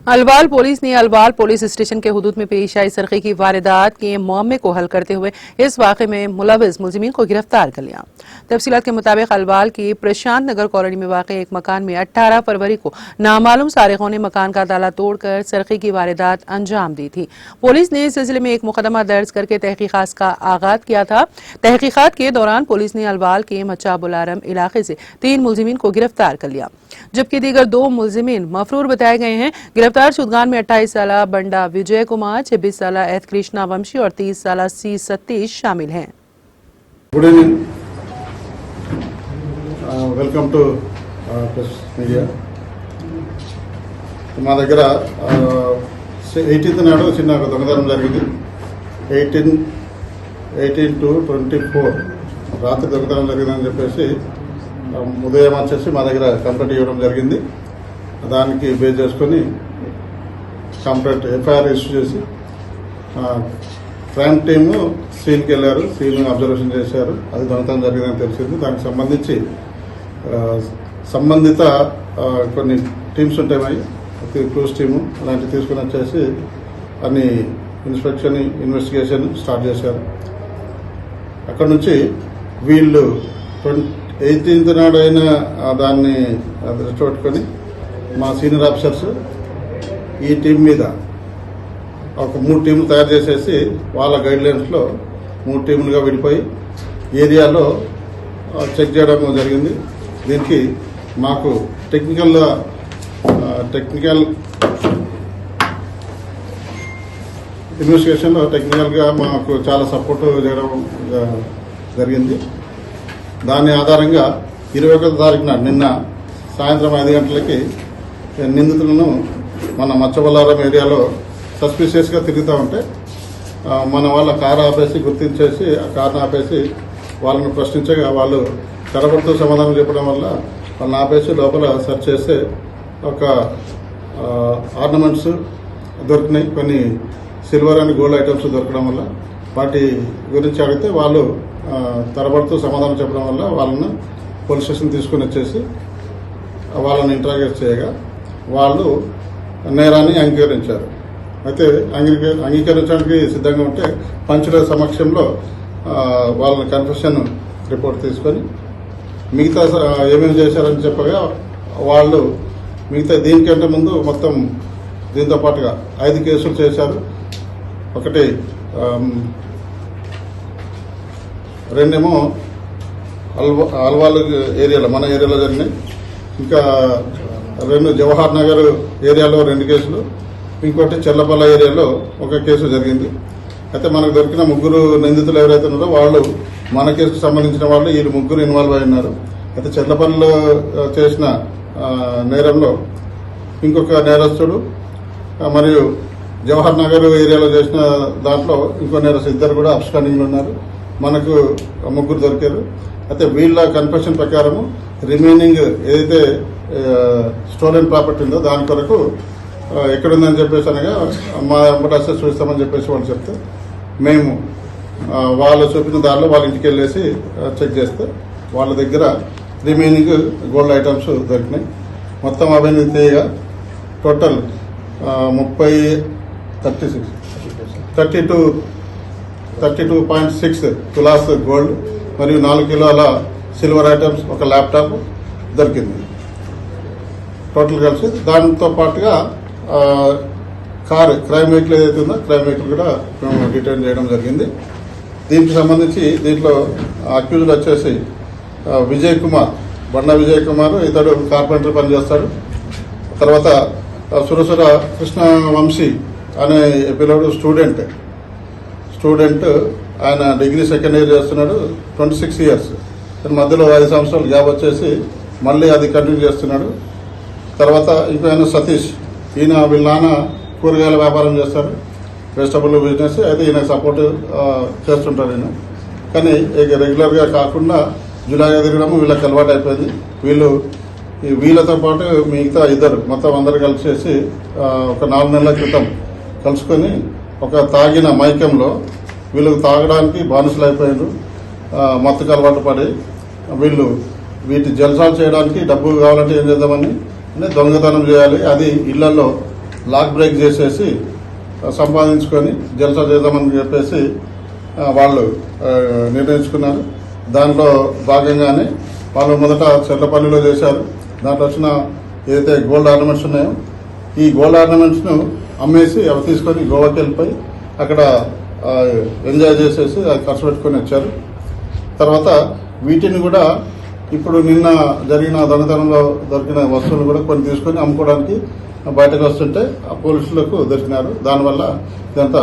Alwal police ने Alwal police station के हुदूद में पेश आई सरकी की वारदात के मामले को हल करते हुए इस वाक़े में मुलविस मुलजिमीन को गिरफ्तार कर लिया। तफसीलात के मुताबिक अलवाल की प्रशांत नगर कॉलोनी में वाक़ एक मकान में 18 फरवरी को नामालूम सारिकों ने मकान का ताला तोड़कर सरकी की वारदात अंजाम दी थी। पुलिस ने इस सिलसिले में एक मुकदमा दर्ज करके तहकीकात का आगाज किया था। तहकीकात के दौरान पुलिस ने अलवाल के मच्चा बुलारम इलाके से 3 मुलजिमीन को गिरफ्तार कर लिया, जबकि दीगर 2 मुलजिमीन मफरूर बताए गए हैं। गिरफ्तार शुदगान में 28 साला बंडा विजय कुमार, 26 साला एथ कृष्णा वंशी और 30 साला सी सतीश शामिल हैं। Good evening, welcome to press media. మా దగ్గర 18th నాడు చిన్న దొంగతనం జరిగింది. 18 to 24 రాత్రి దొంగతనం జరిగిందని చెప్పేసి ఉదయం వచ్చేసి మా దగ్గర కంప్లైంట్ ఇవ్వడం జరిగింది. దానికి బేస్ చేసుకొని కంప్లైంట్ ఎఫ్ఐఆర్ ఇష్యూ చేసి క్రైమ్ టీము సీన్కి వెళ్ళారు. సీన్ అబ్జర్వేషన్ చేశారు. అది దొంగతనం జరిగిందని తెలిసింది. దానికి సంబంధించి సంబంధిత కొన్ని టీమ్స్ ఉంటాయి, క్లూస్ టీము అలాంటివి తీసుకుని వచ్చేసి అన్ని ఇన్వెస్టిగేషన్ స్టార్ట్ చేశారు. అక్కడ నుంచి వీళ్ళు 18th నాడు అయిన దాన్ని దృష్టి పెట్టుకొని మా సీనియర్ ఆఫీసర్స్ ఈ టీం మీద ఒక 3 టీంలు తయారు చేసేసి వాళ్ళ గైడ్లైన్స్లో 3 టీములుగా విడిపోయి ఏరియాలో చెక్ చేయడం జరిగింది. దీనికి మాకు టెక్నికల్ ఇన్వెస్టిగేషన్లో టెక్నికల్గా మాకు చాలా సపోర్ట్ చేయడం జరిగింది. దాని ఆధారంగా 21వ తారీఖున నిన్న సాయంత్రం 5 గంటలకి నిందితులను మన మచ్చబల్లారం ఏరియాలో సస్పిషియస్గా తిరుగుతూ ఉంటే మన వాళ్ళ కారు ఆపేసి గుర్తించేసి ఆ కారును ఆపేసి వాళ్ళని ప్రశ్నించగా వాళ్ళు తరబడుతూ సమాధానం చెప్పడం వల్ల వాళ్ళని ఆపేసి లోపల సెర్చ్ చేస్తే ఒక ఆర్నమెంట్స్ దొరికినాయి, కొన్ని సిల్వర్ అండ్ గోల్డ్ ఐటమ్స్ దొరకడం వల్ల వాటి గురించి అడిగితే వాళ్ళు తరబడుతూ సమాధానం చెప్పడం వల్ల వాళ్ళను పోలీస్ స్టేషన్ తీసుకుని వచ్చేసి వాళ్ళని ఇంటరాగేట్ చేయగా వాళ్ళు నేరాన్ని అంగీకరించారు. అయితే అంగీకరించడానికి సిద్ధంగా ఉంటే పంచుల సమక్షంలో వాళ్ళని కన్ఫెషన్ రిపోర్ట్ తీసుకొని మిగతా ఏమేమి చేశారని చెప్పగా వాళ్ళు మిగతా దీనికంటే ముందు మొత్తం దీంతో పాటుగా 5 కేసులు చేశారు. ఒకటి 2 అల్వాల్ ఏరియాలో మన ఏరియాలో జరిగినాయి. ఇంకా 2 జవహర్ నగర్ ఏరియాలో 2 కేసులు, ఇంకోటి చెల్లపల్ల ఏరియాలో 1 కేసు జరిగింది. అయితే మనకు దొరికిన 3 నిందితులు ఎవరైతే ఉన్నారో వాళ్ళు మన కేసుకు సంబంధించిన వాళ్ళు ఈ 3 ఇన్వాల్వ్ అయి ఉన్నారు. అయితే చెల్లపల్లిలో చేసిన నేరంలో ఇంకొక నేరస్తుడు మరియు జవహర్ నగర్ ఏరియాలో చేసిన దాంట్లో ఇంకో నేరస్తు 2 కూడా అబ్స్కాండింగ్లో ఉన్నారు. మనకు 3 దొరికారు. అయితే వీళ్ళ కన్ఫెషన్ ప్రకారము రిమైనింగ్ ఏదైతే స్టోలెన్ ప్రాపర్టీ ఉందో దాని కొరకు ఎక్కడుందని చెప్పేసి అనగా మా ఎంబటి అసెస్ చూస్తామని చెప్పేసి వాళ్ళు చెప్తే మేము వాళ్ళు చూపిన దారిలో వాళ్ళ ఇంటికి వెళ్ళేసి చెక్ చేస్తే వాళ్ళ దగ్గర రిమైనింగ్ గోల్డ్ ఐటమ్స్ దొరికినాయి. మొత్తం అవన్నీ తీయగా టోటల్ 32.6 తులాస్ గోల్డ్ మరియు 4 కిలోల సిల్వర్ ఐటమ్స్, ఒక ల్యాప్టాప్ దొరికింది. టోటల్ కలిసి దాంతో పాటుగా కారు క్రైమ్ వెహికల్ ఏదైతే ఉందో క్రైమ్ వెహికల్ కూడా మేము డిటైన్ చేయడం జరిగింది. దీనికి సంబంధించి దీంట్లో అక్యూజ్డ్ వచ్చేసి విజయ్ కుమార్, బండా విజయ్ కుమార్, ఇతడు కార్పెంటర్ పనిచేస్తాడు. తర్వాత సురసుర కృష్ణ వంశీ అనే పిల్లడు స్టూడెంట్ ఆయన డిగ్రీ 2nd ఇయర్ చేస్తున్నాడు. 26 years. మధ్యలో 5 సంవత్సరాలు గ్యాప్ వచ్చేసి మళ్ళీ అది కంటిన్యూ చేస్తున్నాడు. తర్వాత ఇంకో సతీష్, ఈయన వీళ్ళ నాన్న కూరగాయల వ్యాపారం చేస్తారు, వెజిటబుల్ బిజినెస్. అయితే ఈయన సపోర్ట్ చేస్తుంటారు. ఈయన కానీ రెగ్యులర్గా కాకుండా జులాగా తిరగడం వీళ్ళకి అలవాటు అయిపోయింది. వీళ్ళతో పాటు మిగతా 2 మొత్తం అందరు కలిసేసి ఒక 4 నెలల క్రితం కలుసుకొని ఒక తాగిన మైకంలో వీళ్ళు తాగడానికి బానిసలు అయిపోయారు. మత్తుకు అలవాటు పడి వీళ్ళు వీటి జల్సాలు చేయడానికి డబ్బు కావాలంటే ఏం చేద్దామని దొంగతనం చేయాలి, అది ఇళ్లలో లాక్ బ్రేక్ చేసేసి సంపాదించుకొని జలసా చేద్దామని చెప్పేసి వాళ్ళు నిర్ణయించుకున్నారు. దాంట్లో భాగంగానే వాళ్ళు మొదట చెర్లపల్లిలో చేశారు. దాంట్లో వచ్చిన ఏదైతే గోల్డ్ ఆర్నమెంట్స్ ఉన్నాయో ఈ గోల్డ్ ఆర్నమెంట్స్ ను అమ్మేసి అవి తీసుకొని గోవాకి వెళ్ళిపోయి అక్కడ ఎంజాయ్ చేసేసి అది ఖర్చు పెట్టుకొని వచ్చారు. తర్వాత వీటిని కూడా ఇప్పుడు నిన్న జరిగిన దొంగతనంలో దొరికిన వస్తువులు కూడా కొన్ని తీసుకొని అమ్ముకోవడానికి బయటకు వస్తుంటే ఆ పోలీసులకు దొరికినారు. దానివల్ల ఇదంతా